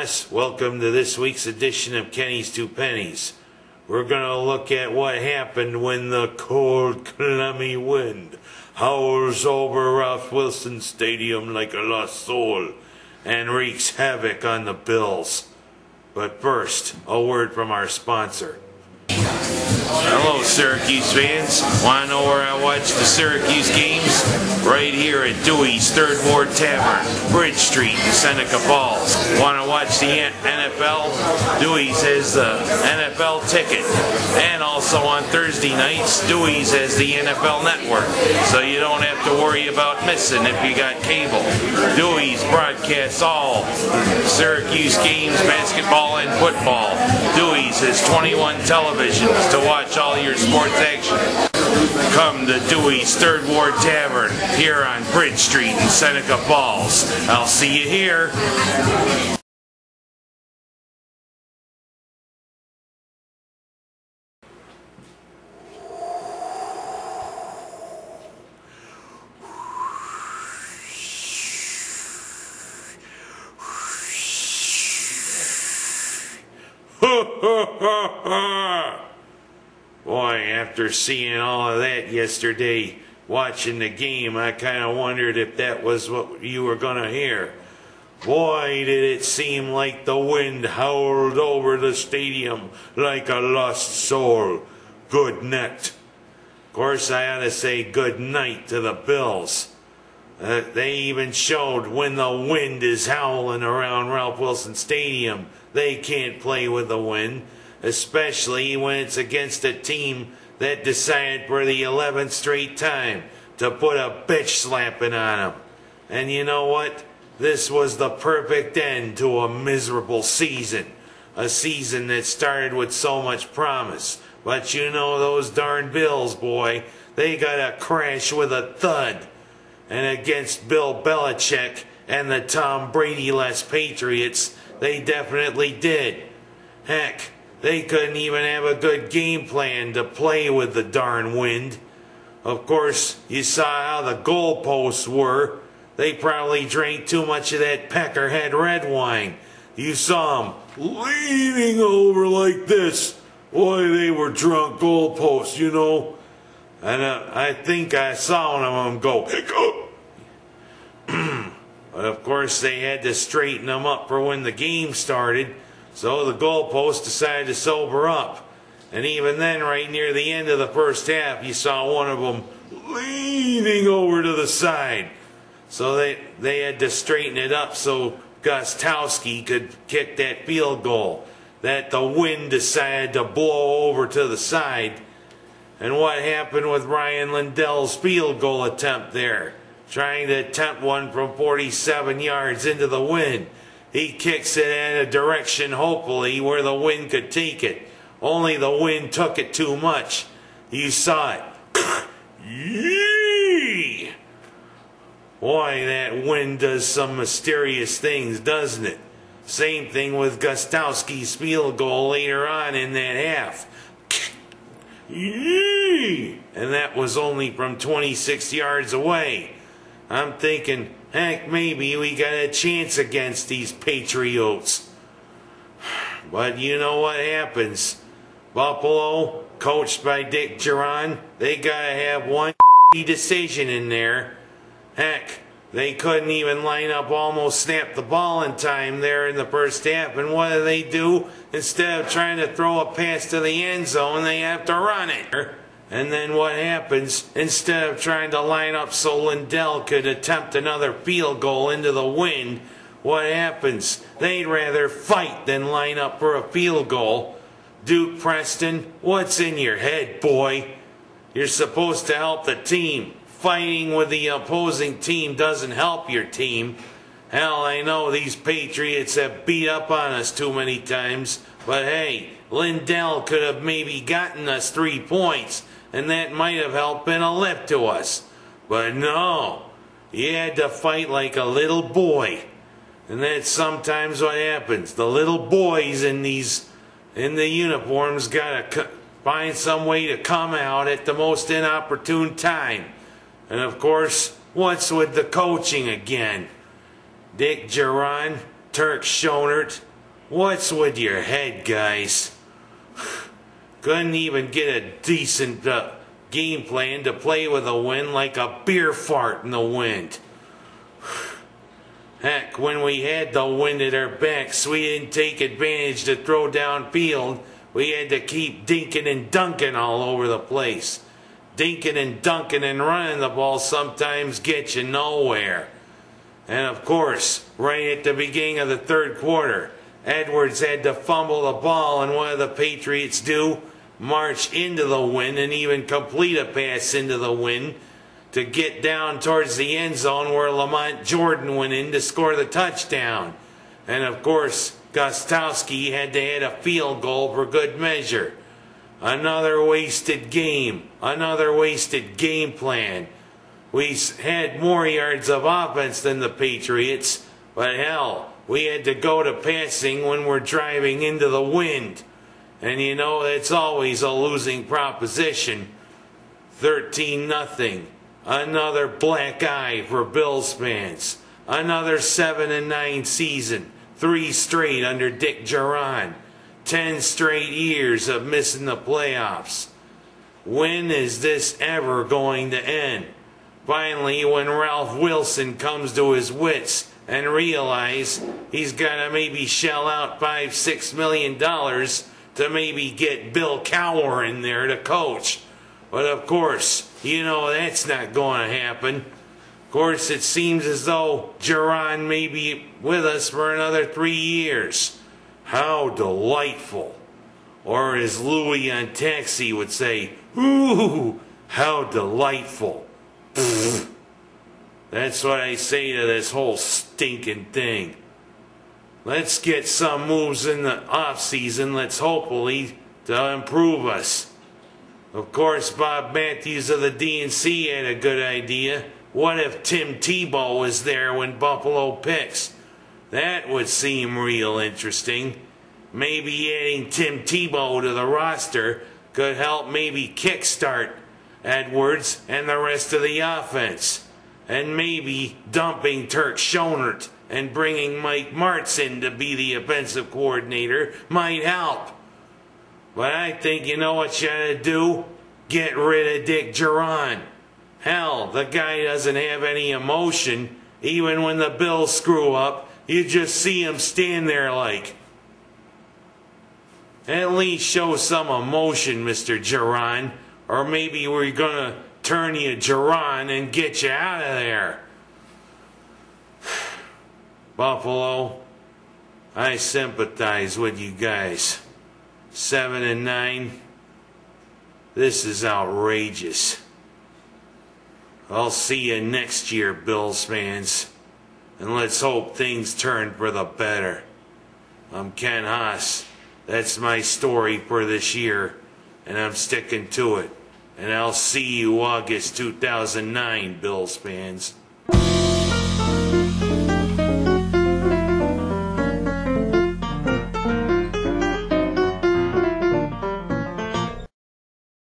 Haas. Welcome to this week's edition of Kenny's Two Pennies. We're going to look at what happened when the cold, clammy wind howls over Ralph Wilson Stadium like a lost soul and wreaks havoc on the Bills. But first, a word from our sponsor. Hello, Syracuse fans. Want to know where I watch the Syracuse games? Right here at Dewey's Third Ward Tavern, Bridge Street in Seneca Falls. Want to watch the NFL? Dewey's has the NFL ticket. And also on Thursday nights, Dewey's has the NFL Network. So you don't have to worry about missing if you got cable. Dewey's broadcasts all Syracuse games, basketball and football. Dewey's has 21 televisions to watch all your sports action. Come to Dewey's Third Ward Tavern here on Bridge Street in Seneca Falls. I'll see you here. Boy, after seeing all of that yesterday, watching the game, I kind of wondered if that was what you were going to hear. Boy, did it seem like the wind howled over the stadium like a lost soul. Good night. Of course, I ought to say good night to the Bills. They even showed when the wind is howling around Ralph Wilson Stadium, they can't play with the wind, especially when it's against a team that decided for the 11th straight time to put a bitch slapping on them. And you know what? This was the perfect end to a miserable season. A season that started with so much promise. But you know those darn Bills, boy, they got to crash with a thud. And against Bill Belichick and the Tom Brady-less Patriots, they definitely did. Heck, they couldn't even have a good game plan to play with the darn wind. Of course, you saw how the goalposts were. They probably drank too much of that Peckerhead red wine. You saw them leaning over like this. Boy, they were drunk goalposts, you know. And I think I saw one of them go, hiccup. But of course, they had to straighten them up for when the game started. So the goalposts decided to sober up. And even then, right near the end of the first half, you saw one of them leaning over to the side. So they had to straighten it up so Gostowski could kick that field goal that the wind decided to blow over to the side. And what happened with Ryan Lindell's field goal attempt there? Trying to attempt one from 47 yards into the wind. He kicks it in a direction, hopefully, where the wind could take it. Only the wind took it too much. You saw it. Yee! Boy, that wind does some mysterious things, doesn't it? Same thing with Gostowski's field goal later on in that half. Yee! And that was only from 26 yards away. I'm thinking, heck, maybe we got a chance against these Patriots. But you know what happens. Buffalo, coached by Dick Duran, they got to have one decision in there. Heck, they couldn't even line up, almost snap the ball in time there in the first half. And what do? Instead of trying to throw a pass to the end zone, they have to run it. And then what happens? Instead of trying to line up so Lindell could attempt another field goal into the wind, what happens? They'd rather fight than line up for a field goal. Duke Preston, what's in your head, boy? You're supposed to help the team. Fighting with the opposing team doesn't help your team. Hell, I know these Patriots have beat up on us too many times, but hey, Lindell could have maybe gotten us 3 points, and that might have helped been a lift to us. But no, you had to fight like a little boy. And that's sometimes what happens. The little boys in the uniforms gotta find some way to come out at the most inopportune time. And of course, what's with the coaching again? Dick Duran, Turk Schonert, What's with your head, guys? Couldn't even get a decent game plan to play with a wind like a beer fart in the wind. Heck, when we had the wind at our backs, we didn't take advantage to throw downfield. We had to keep dinking and dunking all over the place. Dinking and dunking and running the ball sometimes gets you nowhere. And of course, right at the beginning of the third quarter, Edwards had to fumble the ball, and what did the Patriots do? March into the wind and even complete a pass into the wind to get down towards the end zone where Lamont Jordan went in to score the touchdown. And of course, Gostowski had to hit a field goal for good measure. Another wasted game. Another wasted game plan. We had more yards of offense than the Patriots, but hell, we had to go to passing when we're driving into the wind. And you know, it's always a losing proposition. 13-0. Another black eye for Bills fans. Another 7-9 season. 3 straight under Dick Duran. 10 straight years of missing the playoffs. When is this ever going to end? Finally, when Ralph Wilson comes to his wits and realize he's got to maybe shell out $5-6 million to maybe get Bill Cowher in there to coach. But of course, you know that's not going to happen. Of course, it seems as though Duran may be with us for another 3 years. How delightful. Or as Louis on Taxi would say, ooh, how delightful. That's what I say to this whole stinking thing. Let's get some moves in the off-season. Let's hopefully to improve us. Of course, Bob Matthews of the DNC had a good idea. What if Tim Tebow was there when Buffalo picks? That would seem real interesting. Maybe adding Tim Tebow to the roster could help maybe kickstart Edwards and the rest of the offense. And maybe dumping Turk Schonert and bringing Mike Martz in to be the offensive coordinator might help. But I think you know what you ought to do? Get rid of Dick Duran. Hell, the guy doesn't have any emotion. Even when the Bills screw up, you just see him stand there like. At least show some emotion, Mr. Duran. Or maybe we're going to turn you Duran and get you out of there. Buffalo, I sympathize with you guys. 7-9. This is outrageous. I'll see you next year, Bills fans. And let's hope things turn for the better. I'm Ken Haas. That's my story for this year. And I'm sticking to it. And I'll see you August 2009, Bills fans.